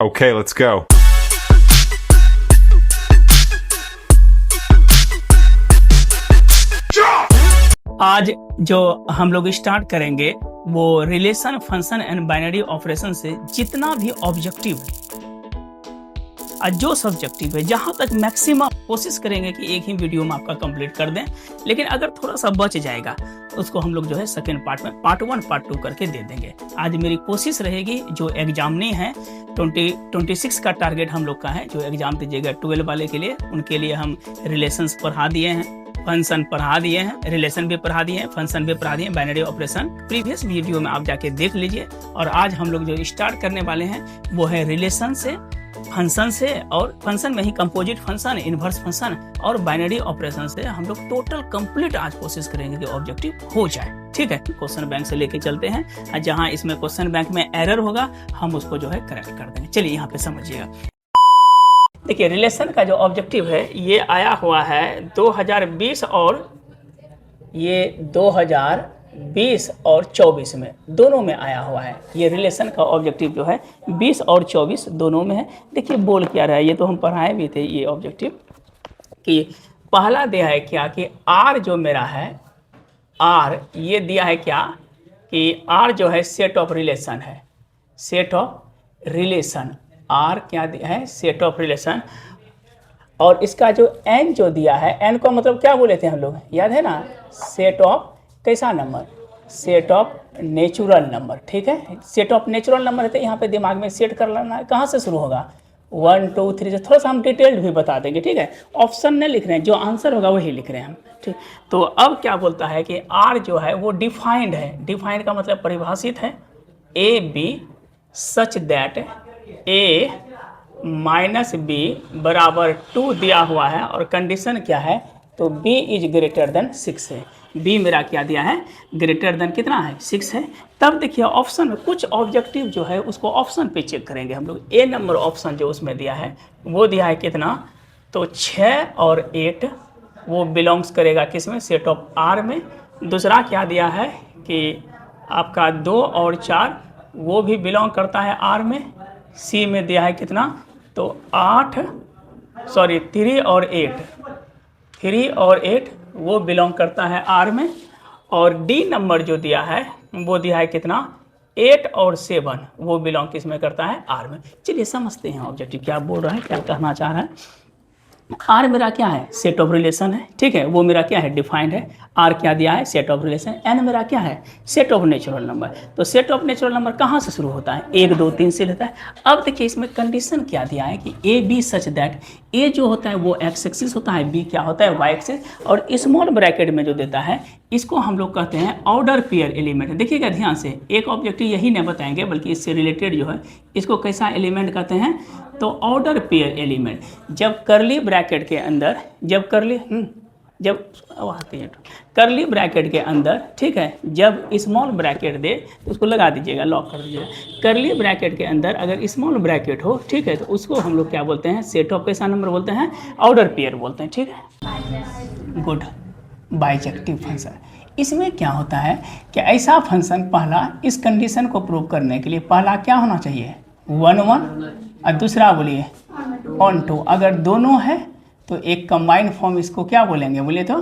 Okay, let's go. आज जो हम लोग स्टार्ट करेंगे वो relation, function and binary operation से जितना भी ऑब्जेक्टिव है और जो सब्जेक्टिव है, जहां तक मैक्सिमम कोशिश करेंगे कि एक ही वीडियो में आपका कंप्लीट कर दें। लेकिन अगर थोड़ा सा बच जाएगा तो उसको हम लोग जो है सेकेंड पार्ट में पार्ट 1 पार्ट 2 करके दे देंगे। आज मेरी कोशिश रहेगी जो एग्जाम नहीं है 2026 का टारगेट हम लोग का है, जो एग्जाम दीजिएगा 12 वाले के लिए, उनके लिए हम रिलेशंस पढ़ा दिए हैं, फंक्शन पढ़ा दिए हैं, रिलेशन भी पढ़ा दिए हैं, फंक्शन भी पढ़ा दिए हैं, बाइनरी ऑपरेशन प्रीवियस वीडियो में आप जाके देख लीजिए। और आज हम लोग जो स्टार्ट करने वाले हैं वो है रिलेशन से, फंक्शन से, और फंक्शन में ही कंपोजिट फंक्शन, इनवर्स फंक्शन और बाइनरी ऑपरेशन से हम लोग टोटल कंप्लीट आज कोशिश करेंगे कि ऑब्जेक्टिव हो जाए। ठीक है, क्वेश्चन बैंक से लेके चलते हैं, जहां इसमें क्वेश्चन बैंक में एरर होगा हम उसको जो है करेक्ट कर देंगे। चलिए यहाँ पे समझिएगा। देखिए, रिलेशन का जो ऑब्जेक्टिव है ये आया हुआ है 2020 और ये 2020 और 24 में, दोनों में आया हुआ है। ये रिलेशन का ऑब्जेक्टिव जो है 20 और 24 दोनों में है। देखिए बोल क्या रहा है, ये तो हम पढ़ाए भी थे ये ऑब्जेक्टिव, कि पहला दिया है क्या कि आर जो मेरा है, आर ये दिया है क्या कि आर जो है सेट ऑफ रिलेशन है, सेट ऑफ रिलेशन। आर क्या दिया है, सेट ऑफ रिलेशन। और इसका जो एन जो दिया है, एन को मतलब क्या बोले थे हम लोग, याद है ना, सेट ऑफ कैसा number, set of natural number. ठीक है, सेट ऑफ नेचुरल नंबर है तो यहाँ पे दिमाग में सेट कर लेना है, कहाँ से शुरू होगा 1 2 3 से। थोड़ा सा हम डिटेल्ड भी बता देंगे। ठीक है, ऑप्शन नहीं लिख रहे हैं, जो आंसर होगा वही लिख रहे हैं हम। ठीक, तो अब क्या बोलता है कि आर जो है वो डिफाइंड है, डिफाइंड का मतलब परिभाषित है, A B such that A minus B बराबर 2 दिया हुआ है, और कंडीशन क्या है तो b इज ग्रेटर देन 6 है। b मेरा क्या दिया है, ग्रेटर देन कितना है, 6 है। तब देखिए ऑप्शन में कुछ ऑब्जेक्टिव जो है उसको ऑप्शन पे चेक करेंगे हम लोग। ए नंबर ऑप्शन जो उसमें दिया है वो दिया है कितना, तो 6 और 8 वो बिलोंग्स करेगा किस में, सेट ऑफ आर में। दूसरा क्या दिया है कि आपका 2 और 4 वो भी बिलोंग करता है आर में। सी में दिया है कितना, तो 3 और 8, 3 और 8 वो बिलोंग करता है आर में। और डी नंबर जो दिया है वो दिया है कितना, 8 और 7 वो बिलोंग किस में करता है, आर में। चलिए समझते हैं ऑब्जेक्टिव क्या बोल रहा है, क्या कहना चाह रहा है। आर मेरा क्या है, सेट ऑफ रिलेशन है। ठीक है, वो मेरा क्या है, डिफाइंड है। आर क्या दिया है, सेट ऑफ रिलेशन। एन मेरा क्या है, सेट ऑफ नेचुरल नंबर। तो सेट ऑफ नेचुरल नंबर कहाँ से शुरू होता है, 1 2 3 से लेता है। अब देखिए इसमें कंडीशन क्या दिया है कि ए बी सच दैट, ए जो होता है वो एक्स एक्सिस होता है, बी क्या होता है वाई एक्सिस, और स्मॉल ब्रैकेट में जो देता है इसको हम लोग कहते हैं ऑर्डर पेयर एलिमेंट। देखिएगा ध्यान से, एक ऑब्जेक्टिव यही नहीं बताएंगे बल्कि इससे रिलेटेड जो है इसको कैसा एलिमेंट कहते हैं, तो ऑर्डर पेयर एलिमेंट। जब करली ब्रैकेट के अंदर, जब करली ब्रैकेट के अंदर, ठीक है, जब स्मॉल ब्रैकेट दे तो उसको लगा दीजिएगा, लॉक कर दीजिएगा। करली ब्रैकेट के अंदर अगर स्मॉल ब्रैकेट हो, ठीक है, तो उसको हम लोग क्या बोलते हैं, सेट ऑफ कैसा नंबर बोलते हैं, ऑर्डर पेयर बोलते हैं। ठीक है, गुड, बाइजेक्टिव फंक्शन। इसमें क्या होता है कि ऐसा फंक्शन पहला इस कंडीशन को प्रूव करने के लिए पहला क्या होना चाहिए, 1 1, और दूसरा बोलिए ऑन 2। अगर दोनों है तो एक कंबाइंड फॉर्म इसको क्या बोलेंगे, बोलिए तो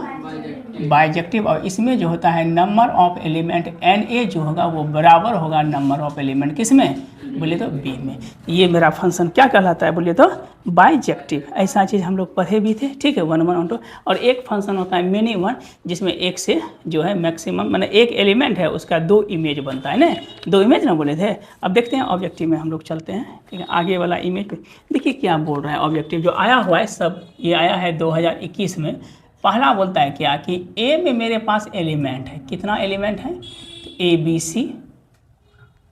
बाइजेक्टिव। और इसमें जो होता है number of element N A जो होगा वो बराबर होगा नंबर ऑफ एलिमेंट किस में, बोलिए तो बी में। ये मेरा फंक्शन क्या कहलाता है, बोलिए तो बाइजेक्टिव। ऐसा चीज़ हम लोग पढ़े भी थे। ठीक है, 1 1 ऑन 2। और एक फंक्शन होता है मिनी वन, जिसमें एक से जो है मैक्सिमम, मैंने एक एलिमेंट है उसका 2 इमेज बनता है ना, 2 इमेज ना बोले थे। अब देखते हैं ऑब्जेक्टिव में हम लोग चलते हैं। ठीक है, आगे वाला इमेज पे देखिए क्या बोल रहा है ऑब्जेक्टिव जो आया हुआ है, सब ये आया है 2021 में। पहला बोलता है क्या कि ए में मेरे पास एलिमेंट है, कितना एलिमेंट है, ए बी सी,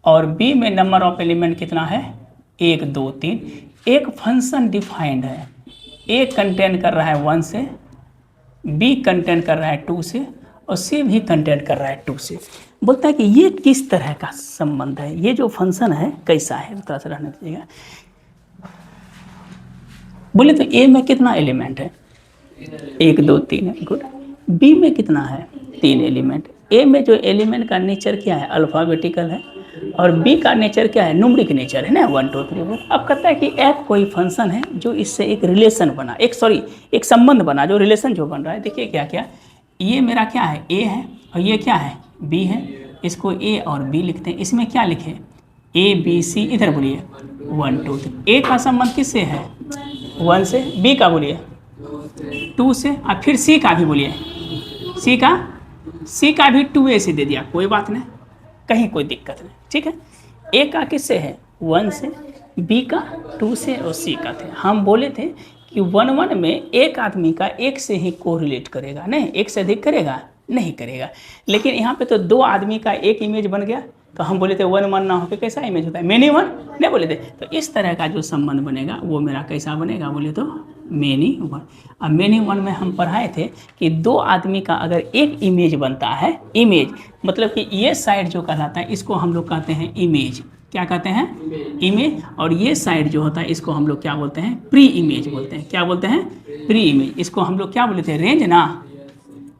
और बी में नंबर ऑफ एलिमेंट कितना है, 1 2 3। एक फंक्शन डिफाइंड है, ए कंटेंट कर रहा है 1 से, बी कंटेंट कर रहा है 2 से, और सी भी कंटेंट कर रहा है 2 से। बोलता है कि ये किस तरह का संबंध है, ये जो फंक्शन है कैसा है, थोड़ा सा रहने दीजिएगा। बोले तो ए में कितना एलिमेंट है, 1 2 3 है, गुड। बी में कितना है, 3 एलिमेंट। ए में जो एलिमेंट का नेचर क्या है, अल्फ़ाबेटिकल है, और बी का नेचर क्या है, न्यूमरिक नेचर है ना, 1 2 3 4। अब कहता है कि एफ कोई फंक्शन है जो इससे एक रिलेशन बना, एक संबंध बना, जो रिलेशन जो बन रहा है, देखिए क्या क्या, ये मेरा क्या है, ए है, और ये क्या है, बी है। इसको ए और बी लिखते हैं। इसमें क्या लिखे, ए बी सी, इधर बोलिए 1 2 3। ए का संबंध किससे है, 1 से, बी का बोलिए 2 से, और फिर सी का भी बोलिए, सी का भी 2a से दे दिया, कोई बात नहीं, कहीं कोई दिक्कत नहीं, ठीक है। ए का किससे है, 1 से, बी का 2 से, और सी का थे। हम बोले थे कि 1 1 में एक आदमी का एक से ही कोरिलेट करेगा, नहीं एक से अधिक करेगा, नहीं करेगा। लेकिन यहाँ पे तो 2 आदमी का एक इमेज बन गया, तो हम बोले थे 1 1 ना होकर कैसा इमेज होता है, मेनी वन, नहीं बोले थे। तो इस तरह का जो संबंध बनेगा वो मेरा कैसा बनेगा, बोले तो मेनी वन। अब मेनी वन में हम पढ़ाए थे कि 2 आदमी का अगर एक इमेज बनता है, इमेज मतलब कि ये साइड जो कहलाता है इसको हम लोग कहते हैं इमेज, क्या कहते हैं, इमेज। और ये साइड जो होता है इसको हम लोग क्या बोलते हैं, प्री इमेज बोलते हैं। क्या बोलते हैं, प्री इमेज। इसको हम लोग क्या बोलते थे, रेंज ना,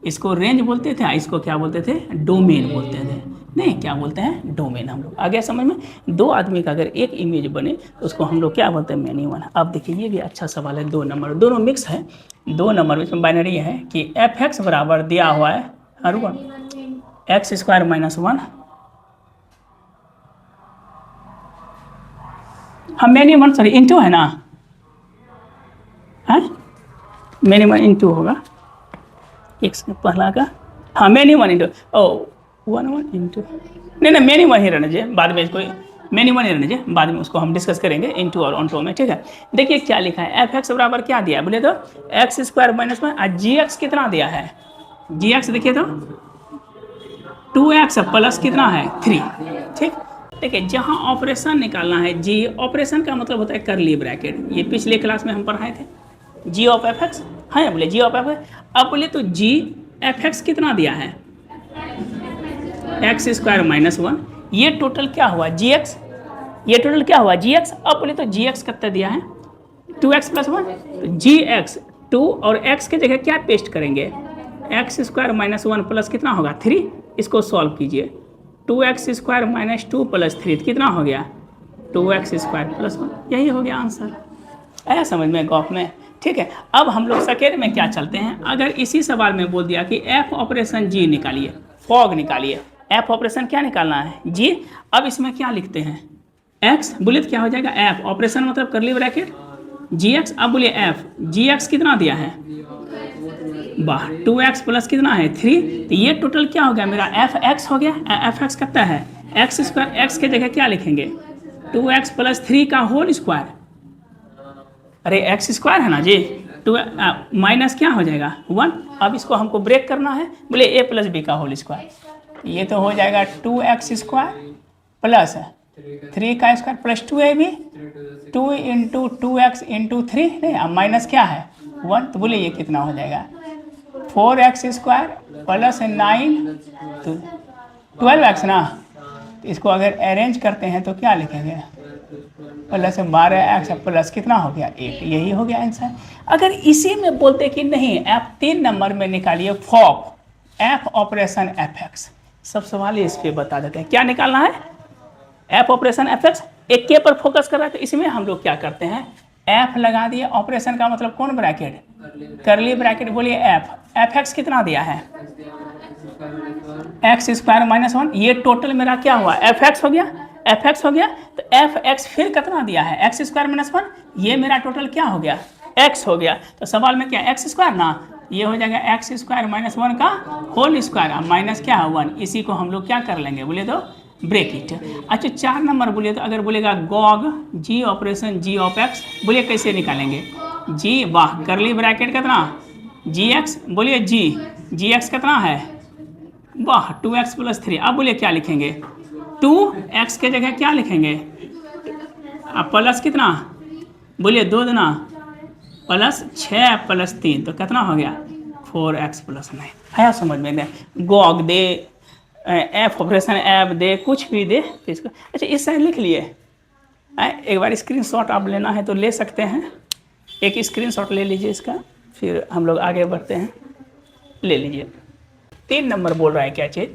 इसको रेंज बोलते थे, इसको क्या बोलते थे, डोमेन बोलते थे, नहीं क्या बोलते हैं, डोमेन। हम लोग आ गया समझ में। 2 आदमी का अगर एक इमेज बने तो उसको हम लोग क्या बोलते हैं, मेनी वन। अब देखिए ये भी अच्छा सवाल है, 2 नंबर, दोनों मिक्स है, 2 नंबर इसमें बाइनरी है कि एफ एक्स बराबर दिया हुआ है हर वन एक्स स्क्वायर माइनस 1। हम मेनी वन सॉरी इंटू है ना, है मेनी वन इंटू होगा, एक से पहला का, हाँ मेनी वन इंटू, ओ 1 1 इंटू, नहीं मेनी वन ही रहना चाहिए, बाद में कोई मेनी वन ही रहना चाहिए, बाद में उसको हम डिस्कस करेंगे इंटू और ऑनटू में, ठीक है। देखिए क्या लिखा है, एफ एक्स बराबर क्या दिया है, बोले तो एक्स स्क्वायर माइनस 1, और जी एक्स कितना दिया है, जी एक्स देखिए तो 2x प्लस कितना है 3, ठीक। देखिए जहाँ ऑपरेशन निकालना है, जी ऑपरेशन का मतलब होता है करली ब्रैकेट, ये पिछले क्लास में हम पढ़ाए थे, जी ऑफ एफ एक्स है, बोले जी ऑफ एफ एक्स। अब बोले तो जी एफ एक्स कितना दिया है, एक्स स्क्वायर माइनस 1, ये टोटल क्या हुआ जी एक्स, ये टोटल क्या हुआ जी एक्स। अब बोले तो जी एक्स कितना दिया है 2x प्लस 1, तो जी एक्स 2 और x के जगह क्या पेस्ट करेंगे, एक्स स्क्वायर माइनस 1 प्लस कितना होगा 3, इसको सॉल्व कीजिए, 2x स्क्वायर माइनस 2 प्लस 3 कितना हो गया 2x स्क्वायर प्लस 1, यही हो गया आंसर। आया समझ में गॉफ में, ठीक है। अब हम लोग सेकेंड में क्या चलते हैं, अगर इसी सवाल में बोल दिया कि एफ ऑपरेशन जी निकालिए, फॉग निकालिए, एफ ऑपरेशन क्या निकालना है जी। अब इसमें क्या लिखते हैं, एक्स बोले तो क्या हो जाएगा, एफ ऑपरेशन मतलब करली ब्रैकेट जी एक्स। अब बोलिए एफ जी एक्स कितना दिया है, वाह 2x प्लस कितना है 3, तो ये टोटल क्या हो गया मेरा एफ एक्स हो गया, एफ एक्स कितना है एक्स स्क्वायर, एक्स के जगह क्या लिखेंगे 2x प्लस 3 का होल स्क्वायर, अरे एक्स स्क्वायर है ना जी, 2 माइनस क्या हो जाएगा 1। अब इसको हमको ब्रेक करना है, बोले a प्लस बी का होल स्क्वायर, ये तो हो जाएगा 2x स्क्वायर प्लस 3 का square plus 2ab, 2 into 2x into 3, नहीं अब माइनस क्या है 1, तो बोले ये कितना हो जाएगा 4x स्क्वायर प्लस 9, तो 12x ना, तो इसको अगर अरेंज करते हैं तो क्या लिखेंगे प्लस 12x प्लस कितना हो गया 8, यही हो गया आंसर। अगर इसी में बोलते कि नहीं एफ 3 नंबर में निकालिए fog, F operation F x, सब सवाल इस पे बता देते हैं क्या निकालना है, एफ ऑपरेशन एफ एक्स, एक के पर फोकस कर रहा है, तो इसमें हम लोग क्या करते हैं एफ लगा दिए, ऑपरेशन का मतलब कौन ब्रैकेट, करली ब्रैकेट, बोलिए एफ एक्स कितना दिया है एक्स स्क्वायर माइनस 1, ये टोटल मेरा क्या हुआ एफ एक्स हो गया, एफ एक्स हो गया, तो एफ एक्स फिर कितना दिया है एक्स स्क्वायर माइनस 1, ये मेरा टोटल क्या हो गया एक्स हो गया। तो सवाल में क्या एक्स स्क्वायर ना, ये हो जाएगा एक्स स्क्वायर माइनस 1 का होल स्क्वायर, माइनस क्या है 1, इसी को हम लोग क्या कर लेंगे बोले तो ब्रेक इट। अच्छा 4 नंबर बोलिए तो अगर बोलेगा गॉग G operation G of X, बोलिए कैसे निकालेंगे जी, वाह करली ब्रैकेट कितना जी एक्स, बोलिए जी एक्स कितना है वाह 2x प्लस 3। अब बोलिए क्या लिखेंगे 2x के जगह क्या लिखेंगे, अब प्लस कितना, बोलिए 2 दूना प्लस 6 प्लस 3, तो कितना हो गया 4x प्लस 9। आया समझ में, दे गॉग दे एफ ऑपरेशन ऐप दे कुछ भी दे तो इसको, अच्छा इस साइड लिख लिए, एक बार स्क्रीनशॉट आप लेना है तो ले सकते हैं, एक स्क्रीनशॉट ले लीजिए इसका, फिर हम लोग आगे बढ़ते हैं, ले लीजिए। 3 नंबर बोल रहा है क्या चीज़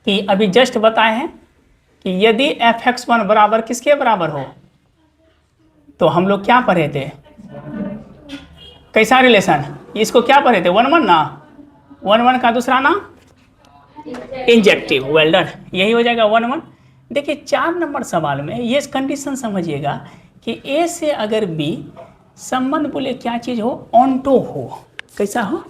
कि अभी जस्ट बताए हैं कि यदि f(x1) बराबर किसके बराबर हो, तो हम लोग क्या पढ़े थे, कैसा रिलेशन, इसको क्या पढ़े थे, 1-1 ना, 1-1 का दूसरा नाम इंजेक्टिव। वेल डन, यही हो जाएगा 1-1। देखिए 4 नंबर सवाल में ये कंडीशन समझिएगा कि ए से अगर बी संबंध बोले क्या चीज हो, ऑन्टो हो, कैसा हो,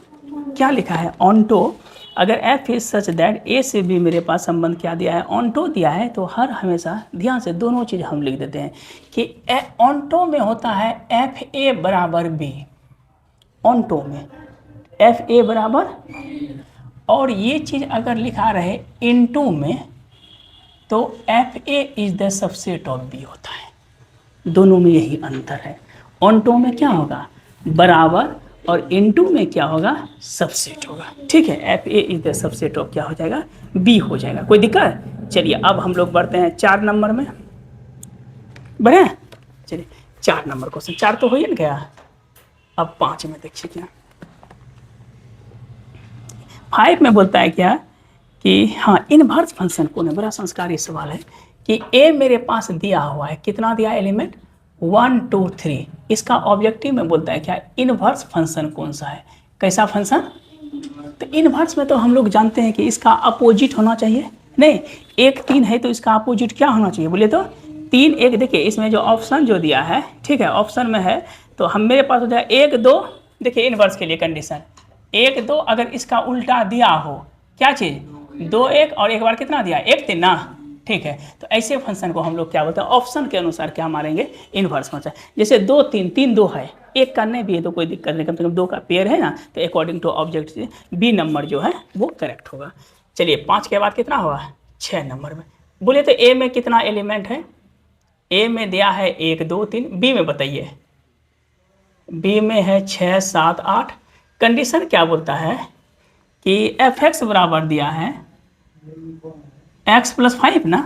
क्या लिखा है, ऑन्टो। अगर एफ इज सच दैट ए से बी मेरे पास संबंध क्या दिया है, ऑन्टो दिया है, तो हर हमेशा ध्यान से दोनों चीज हम लिख देते हैं कि ऑन्टो में होता है एफ ए बराबर बी, ऑन्टो में एफ ए बराबर, और ये चीज अगर लिखा रहे इनटू में तो if A is the subset of B होता है। दोनों में यही अंतर है, ऑन्टो में क्या होगा बराबर और इनटू में क्या होगा सबसेट होगा। ठीक है, F A is the subset of क्या हो जाएगा, बी हो जाएगा। कोई दिक्कत? चलिए अब हम लोग बढ़ते हैं 4 नंबर में, बढ़े, चलिए 4 नंबर क्वेश्चन, 4 तो हो ही ना गया, अब 5 में देखिए क्या 5 में बोलता है क्या कि हाँ इनवर्स फंक्शन कौन है, बड़ा संस्कारी सवाल है कि ए मेरे पास दिया हुआ है, कितना दिया एलिमेंट 1 2 3, इसका ऑब्जेक्टिव में बोलता है क्या इनवर्स फंक्शन कौन सा है, कैसा फंक्शन, तो इनवर्स में तो हम लोग जानते हैं कि इसका अपोजिट होना चाहिए, नहीं 1 3 है तो इसका अपोजिट क्या होना चाहिए, बोले तो 3 1। देखिए इसमें जो ऑप्शन जो दिया है, ठीक है ऑप्शन में है तो हम मेरे पास हो जाए 1 2, देखिए इनवर्स के लिए कंडीशन 1 2, अगर इसका उल्टा दिया हो क्या चीज़ 2 1 और एक बार कितना दिया 1 3 ना, ठीक है, तो ऐसे फंक्शन को हम लोग क्या बोलते हैं ऑप्शन के अनुसार क्या मारेंगे इनवर्स फंक्शन। जैसे 2 3 3 2 है, एक करने भी है तो कोई दिक्कत नहीं, कम से कम 2 का पेयर है ना, तो according to object B number जो है वो करेक्ट होगा। चलिए 5 के बाद कितना होगा 6 नंबर में, बोले तो ए में कितना एलिमेंट है, ए में दिया है 1 2 3, बी में बताइए, बी में है 6 7 8। कंडीशन क्या बोलता है कि एफ एक्स बराबर दिया है x + 5 ना,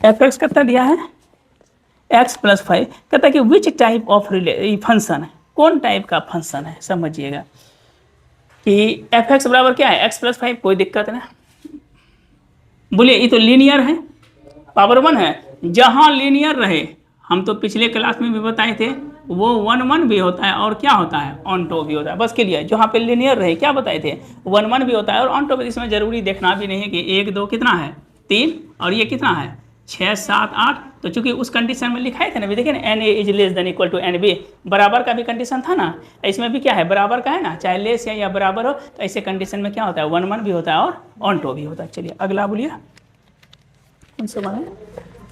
एफ एक्स कितना दिया है x + 5, कहता है कि विच टाइप ऑफ फंक्शन है, कौन टाइप का फंक्शन है, समझिएगा कि एफ एक्स बराबर क्या है x + 5, कोई दिक्कत नहीं, बोलिए ये तो लीनियर है, पावर 1 है, जहाँ लीनियर रहे हम तो पिछले क्लास में भी बताए थे वो 1 1 भी होता है और क्या होता है ऑन्टो भी होता है, बस के लिए जहाँ पे लीनियर रहे क्या बताए थे 1 1 भी होता है और ऑन्टो भी। इसमें जरूरी देखना भी नहीं है कि 1 2 कितना है 3 और ये कितना है 6 7 8, तो चूंकि उस कंडीशन में लिखाए थे ना भी, देखिए ना N A is less than equal to N B, बराबर का भी कंडीशन था ना, इसमें भी क्या है बराबर का है ना, चाहे लेस या बराबर हो, तो ऐसे कंडीशन में क्या होता है 1 1 भी होता है और ऑन्टो भी होता है। चलिए अगला बोलिए कौन सवाल है,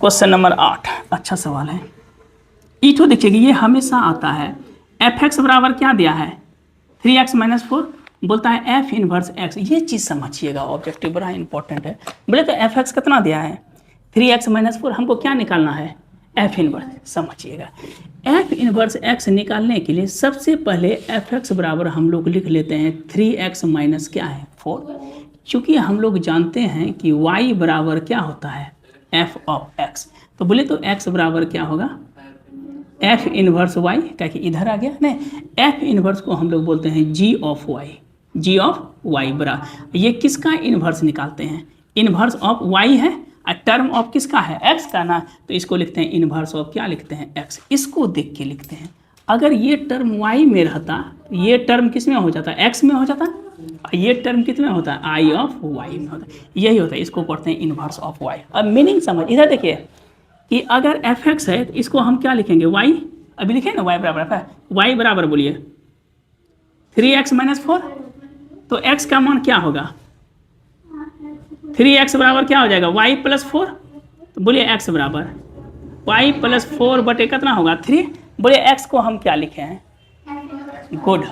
क्वेश्चन नंबर 8, अच्छा सवाल है। ईटो देखिएगा ये हमेशा आता है, एफ एक्स बराबर क्या दिया है 3x - 4, बोलता है एफ इनवर्स एक्स, ये चीज़ समझिएगा ऑब्जेक्टिव बड़ा इंपॉर्टेंट है। बोले तो एफ एक्स कितना दिया है 3x - 4, हमको क्या निकालना है एफ इनवर्स, समझिएगा एफ इनवर्स एक्स निकालने के लिए सबसे पहले एफ एक्स बराबर हम लोग लिख लेते हैं 3x - क्या है 4, क्योंकि हम लोग जानते हैं कि y बराबर क्या होता है एफ ऑफ एक्स, तो बोले तो x बराबर क्या होगा एफ इनवर्स y, क्या कि इधर आ गया नहीं, एफ इनवर्स को हम लोग बोलते हैं g of y, g of y बराबर, ये किसका इनवर्स निकालते हैं इनवर्स ऑफ y है और टर्म ऑफ किसका है x का ना, तो इसको लिखते हैं इनवर्स ऑफ क्या लिखते हैं x, इसको देख के लिखते हैं। अगर ये टर्म y में रहता ये टर्म किस में हो जाता x में हो जाता, ये टर्म कितने में होता है i ऑफ y में होता है, यही होता है, इसको पढ़ते हैं इनवर्स ऑफ y। अब मीनिंग समझ, इधर देखिए कि अगर एफ एक्स है तो इसको हम क्या लिखेंगे y, अभी लिखे ना y बराबर है, y बराबर बोलिए 3x - 4, तो x का मान क्या होगा 3x बराबर क्या हो जाएगा y + 4, तो बोलिए x बराबर y + 4 बटे कितना होगा 3, बोलिए x को हम क्या लिखे हैं गुड,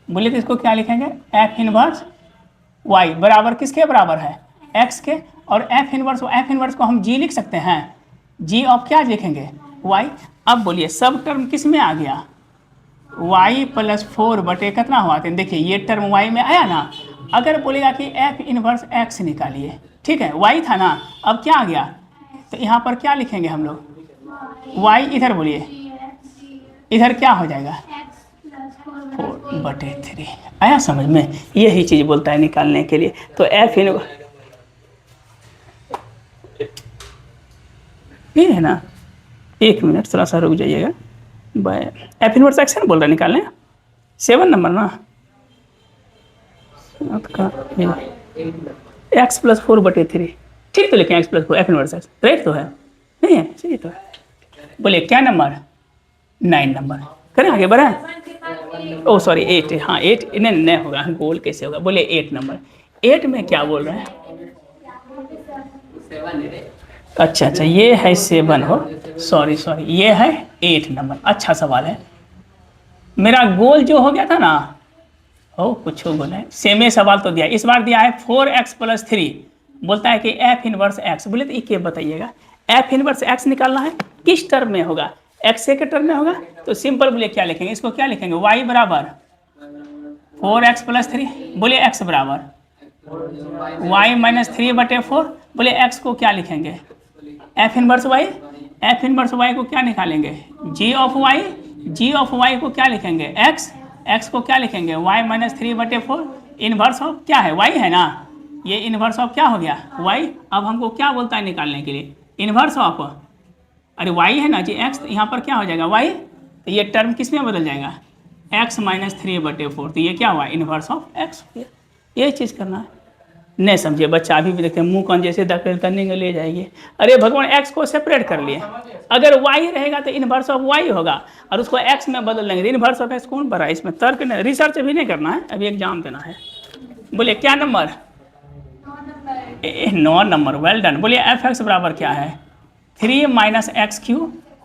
बोलिए तो इसको क्या लिखेंगे एफ इनवर्स y बराबर किसके बराबर है x के, और एफ इनवर्स को हम g लिख सकते हैं, g ऑफ क्या लिखेंगे y। अब बोलिए सब टर्म किस में आ गया y + 4 बटे कितना हुआ, देखिए ये टर्म y में आया ना, अगर बोलेगा कि एफ इनवर्स x निकालिए, ठीक है y था ना, अब क्या आ गया, तो यहाँ पर क्या लिखेंगे हम लोग y, इधर बोलिए इधर क्या हो जाएगा 4 बटे 3, आया समझ में, यही चीज़ बोलता है निकालने के लिए। तो एफ ठीक है ना। 1 मिनट थोड़ा सा रुक जाइएगा। बाय एफ इनवर्स एक्स है ना बोल रहा है, निकालने 7 नंबर ना, एक्स प्लस 4/3 ठीक तो लिखें, x plus 4 F inverse x right तो है, नहीं है सही तो है। बोलिए क्या नंबर, 9 नंबर। करें आगे बढ़े। ओ सॉरी 8, हाँ 8 नहीं होगा, गोल कैसे होगा। बोलिए 8 नंबर। 8 में क्या बोल रहे हैं, अच्छा ये है 7 हो, सॉरी ये है 8 नंबर। अच्छा सवाल है। मेरा गोल जो हो गया था ना, हो कुछ हो बोला है, सेम ही सवाल तो दिया, इस बार दिया है 4x + 3, बोलता है कि एफ इनवर्स एक्स। बोले तो ये बताइएगा एफ इनवर्स एक्स निकालना है, किस टर्म में होगा, एक्स के टर्म में होगा। तो सिंपल बोलिए क्या लिखेंगे, इसको क्या लिखेंगे, y बराबर 4x + 3। बोलिए x बराबर y - 3/4। बोलिए x को क्या लिखेंगे, F inverse y। F inverse y को क्या निकालेंगे, g ऑफ y को क्या लिखेंगे x को क्या लिखेंगे y - 3/4। इनवर्स ऑफ क्या है, y है ना, ये इनवर्स ऑफ क्या हो गया y। अब हमको क्या बोलता है निकालने के लिए, इनवर्स ऑफ, अरे y है ना जी x, यहाँ पर क्या हो जाएगा y, तो ये टर्म किस में बदल जाएगा x - 3/4। तो ये क्या हुआ, इनवर्स ऑफ x। यही चीज़ करना है। नहीं समझिए बच्चा अभी भी देखते हैं मुंह कौन जैसे दाखिल करने के लिए जाएंगे। अरे भगवान x को सेपरेट कर लिए, अगर y रहेगा तो इनवर्स ऑफ y होगा, और उसको x में बदल लेंगे। इनवर्स ऑफ x कौन भरा है, इसमें तर्क नहीं, रिसर्च भी नहीं करना है, अभी एग्जाम देना है। बोलिए क्या नंबर, 9 नंबर, वेल डन। बोलिए एफ एक्स बराबर क्या है, 3 - x³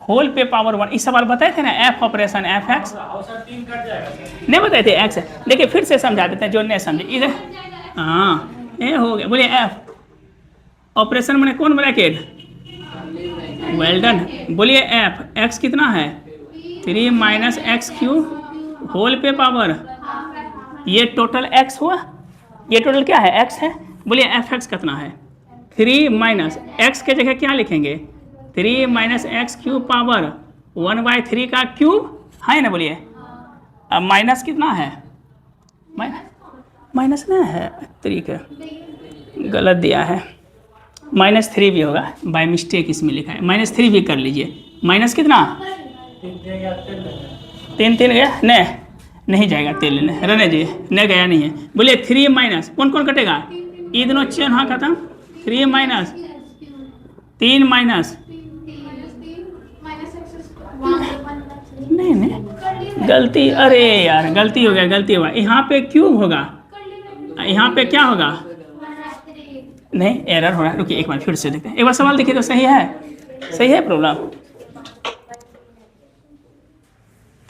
होल पे पावर 1। इस सवाल बताए थे ना, एफ ऑपरेशन एफ एक्स नहीं बताए थे, एक्स। देखिए फिर से समझा देते हैं जो नहीं समझे इधर, हाँ ये हो गया। बोलिए एफ ऑपरेशन मैंने कौन ब्रैकेट, वेल डन। बोलिए एफ एक्स कितना है, 3 - x³ होल पे पावर, ये टोटल x हुआ, ये टोटल क्या है x है। बोलिए एफ एक्स कितना है, 3 - x के जगह क्या लिखेंगे, 3 - x³ पावर 1/3 का क्यूब है ना। बोलिए अब माइनस कितना है, माइनस ना है 3 का, गलत दिया है, -3 भी होगा, बाय मिस्टेक इसमें लिखा है, -3 भी कर लीजिए। माइनस कितना 3 गया, नहीं जाएगा तेल लेने, रहने दीजिए, नहीं गया नहीं है। बोलिए 3 कौन कौन कटेगा, ये दोनों चेन हाँ खत्म, 3 - 3 नहीं गलती, अरे यार गलती हो गया, गलती हुआ, यहाँ पे क्यूब होगा, यहाँ पे क्या होगा, नहीं एरर हो रहा है, रुकिए एक बार फिर से देखते हैं, एक बार सवाल देखिए तो सही है प्रॉब्लम।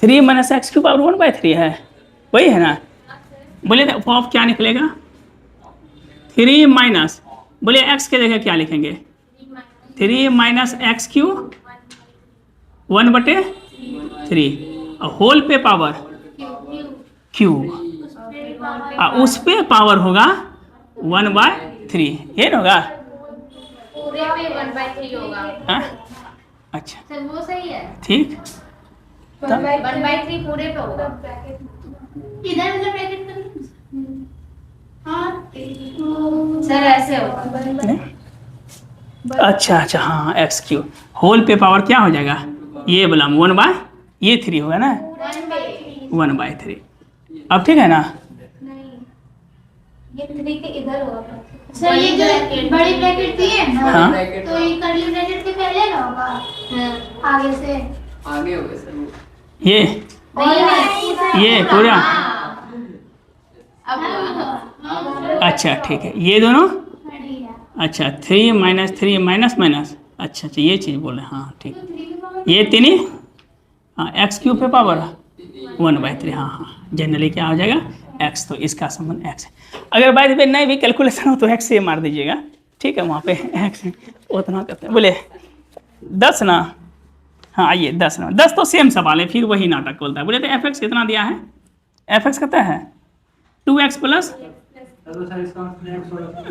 3 - x³ पावर 1/3 है, वही है ना। बोलिए ऑफ क्या निकलेगा, 3 बोलिए x के जगह क्या लिखेंगे, 3 - x³ 1/3 होल पे पावर क्यूब, उस पे पावर होगा 1/3, ये ना होगा पूरे पे 1/3 होगा। हाँ? अच्छा सर वो सही है, ठीक, 1/3 पूरे पे होगा। इधर ब्रैकेट कर, हाँ सर ऐसे होगा। अच्छा हाँ x³ होल पे पावर क्या हो जाएगा, ये बोला 1/3 होगा ना, 1/3। अब ठीक है ना, ये 3 के इधर होगा सर, ये जो बड़ी ब्रैकेट थी है ना, हाँ तो ये कर्ली ब्रैकेट के पहले ना होगा, आगे से आगे होगा सर, ये पूरा, अब अच्छा ठीक है, ये दोनों, अच्छा 3 - 3 माइनस, अच्छा ये चीज़ बोले, हाँ ठीक, ये 3 हाँ x³ पे पावर 1/3, हाँ जनरली क्या हो जाएगा x, तो इसका संबंध x है। अगर बाय द वे नहीं भी कैलकुलेशन हो तो x से मार दीजिएगा, ठीक है, वहाँ पे x उतना करते हैं। बोले 10 ना, हाँ आइए 10 ना, 10 तो सेम सवाल है, फिर वही नाटक बोलता है। बोले तो एफ एक्स कितना दिया है, एफ एक्स कितना है 2x प्लस,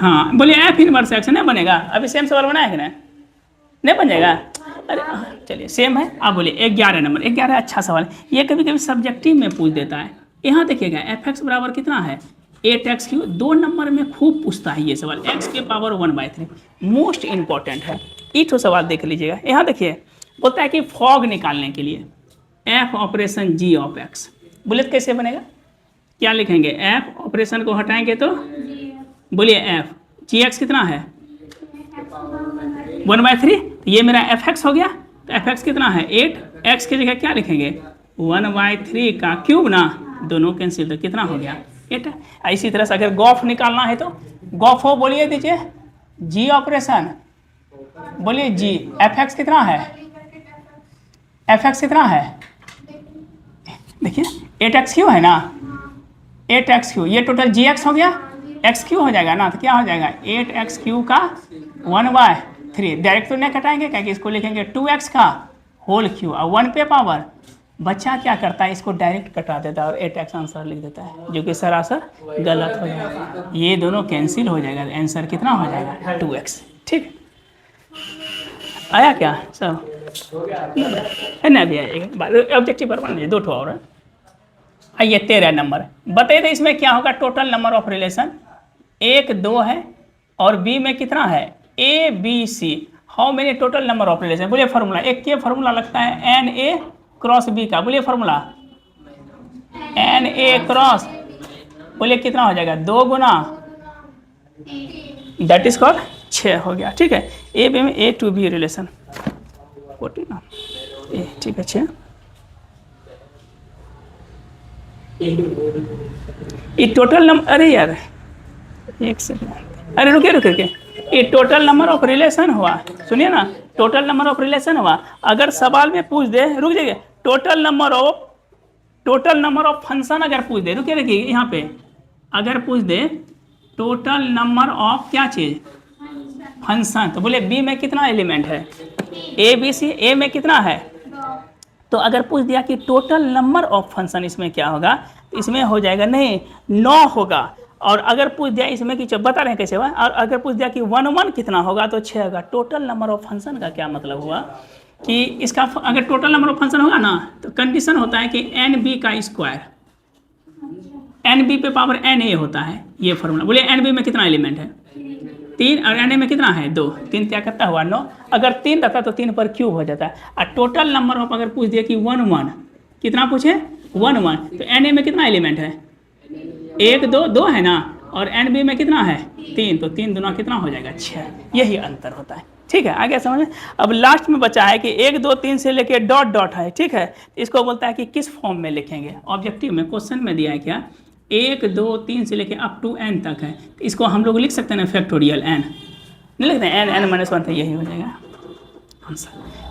हाँ बोलिए एफ इनवर्स एक्स नहीं बनेगा, अभी सेम सवाल बनाया है ना, नहीं बन जाएगा, अरे चलिए सेम है। आप बोलिए 11 नंबर, 11 अच्छा सवाल है, ये कभी कभी सब्जेक्टिव में पूछ देता है। यहाँ देखिएगा एफ एक्स बराबर कितना है, 8x3 2 नंबर में खूब पूछता है ये सवाल, x के पावर 1/3 मोस्ट इंपॉर्टेंट है। ये तो सवाल देख लीजिएगा। यहाँ देखिए बोलता है कि फॉग निकालने के लिए f operation g of x, बोले तो कैसे बनेगा, क्या लिखेंगे, f ऑपरेशन को हटाएंगे तो बोलिए f gx कितना है 1/3, ये मेरा fx हो गया, तो fx कितना है 8, x की जगह क्या लिखेंगे 1/3 का क्यूब ना, दोनों कैंसिल, तो कितना हो गया 8। इसी तरह से अगर गॉफ निकालना है तो गॉफ हो बोलिए दीजिए g ऑपरेशन, बोलिए g fx कितना है, fx कितना है देखिए 8x3 है ना, 8x3 ये टोटल gx हो गया, x3 हो जाएगा ना, तो क्या हो जाएगा 8x3 का 1/3, डायरेक्ट तो नहीं कटाएंगे क्योंकि इसको लिखेंगे 2x का होल क्यूब और 1 पे पावर। बच्चा क्या करता है इसको डायरेक्ट कटा देता है और 8x आंसर लिख देता है, जो कि सरासर गलत हो जाएगा, ये दोनों कैंसिल हो जाएगा, आंसर कितना हो जाएगा 2x। ठीक आया क्या सब है ना, भी आएगा ऑब्जेक्टिव पर बन 2 और है। आइए 13 नंबर बताइए तो इसमें क्या होगा, टोटल नंबर ऑफ रिलेशन 1 2 है और बी में कितना है A B C, how many total number of relation, बोलिए फार्मूला, एक के फार्मूला लगता है एन ए क्रॉस बी का, बोलिए फार्मूला एन ए क्रॉस, बोलिए कितना हो जाएगा 2 गुना दैट इज कॉल्ड 6 हो गया। ठीक है, ए बी में ए टू बी रिलेशन 14 ए, ठीक है 6। ये टोटल नंबर, अरे यार एक सेकंड, अरे रुके रुके रुके, ये टोटल नंबर ऑफ रिलेशन हुआ, सुनिए ना, टोटल नंबर ऑफ रिलेशन हुआ। अगर सवाल में पूछ दे, रुक जाइए, टोटल नंबर ऑफ फंक्शन अगर पूछ दे, रुके रखिए यहाँ पे, अगर पूछ दे टोटल नंबर ऑफ क्या चीज फंक्शन, तो बोले बी में कितना एलिमेंट है, ए बी सी, ए में कितना है, तो अगर पूछ दिया कि टोटल नंबर ऑफ फंक्शन इसमें क्या होगा, तो इसमें हो जाएगा नहीं 9 होगा, और अगर पूछ दिया इसमें कि बता रहे हैं कैसे हुआ, और अगर पूछ दिया कि 1 1 कितना होगा तो 6 होगा। टोटल नंबर ऑफ फंक्शन का क्या मतलब हुआ कि इसका अगर टोटल नंबर ऑफ फंक्शन होगा ना, तो कंडीशन होता है कि एन बी का स्क्वायर, एन बी पे पावर एन ए होता है, ये फॉर्मूला। बोलिए एन बी में कितना एलिमेंट है 3 और एन ए में कितना है 2, 3 क्या करता हुआ 9, अगर 3 रहता तो 3 पर क्यूब हो जाता है। और टोटल नंबर ऑफ अगर पूछ दिया कि 1 1 कितना पूछे 1 1, तो एन ए में कितना एलिमेंट है 1 2 2 है ना, और एन बी में कितना है 3, तो 3 दूना कितना हो जाएगा 6, यही अंतर होता है। ठीक है, आगे समझ। अब लास्ट में बचा है कि 1 2 3 से लेके डॉट डॉट है। ठीक है, इसको बोलता है कि किस फॉर्म में लिखेंगे, ऑब्जेक्टिव में क्वेश्चन में दिया है क्या 1 2 3 से लेके अप टू एन तक है, तो इसको हम लोग लिख सकते हैं ना फैक्टोरियल एन, नहीं लिखते हैं एन -1, तो यही हो जाएगा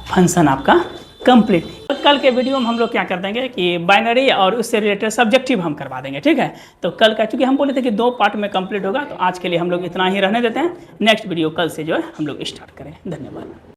फंक्शन आपका कंप्लीट। कल के वीडियो में हम लोग क्या कर देंगे कि बाइनरी और उससे रिलेटेड सब्जेक्टिव हम करवा देंगे। ठीक है, तो कल का चूंकि हम बोले थे कि 2 पार्ट में कंप्लीट होगा, तो आज के लिए हम लोग इतना ही रहने देते हैं, नेक्स्ट वीडियो कल से जो है हम लोग स्टार्ट करें। धन्यवाद।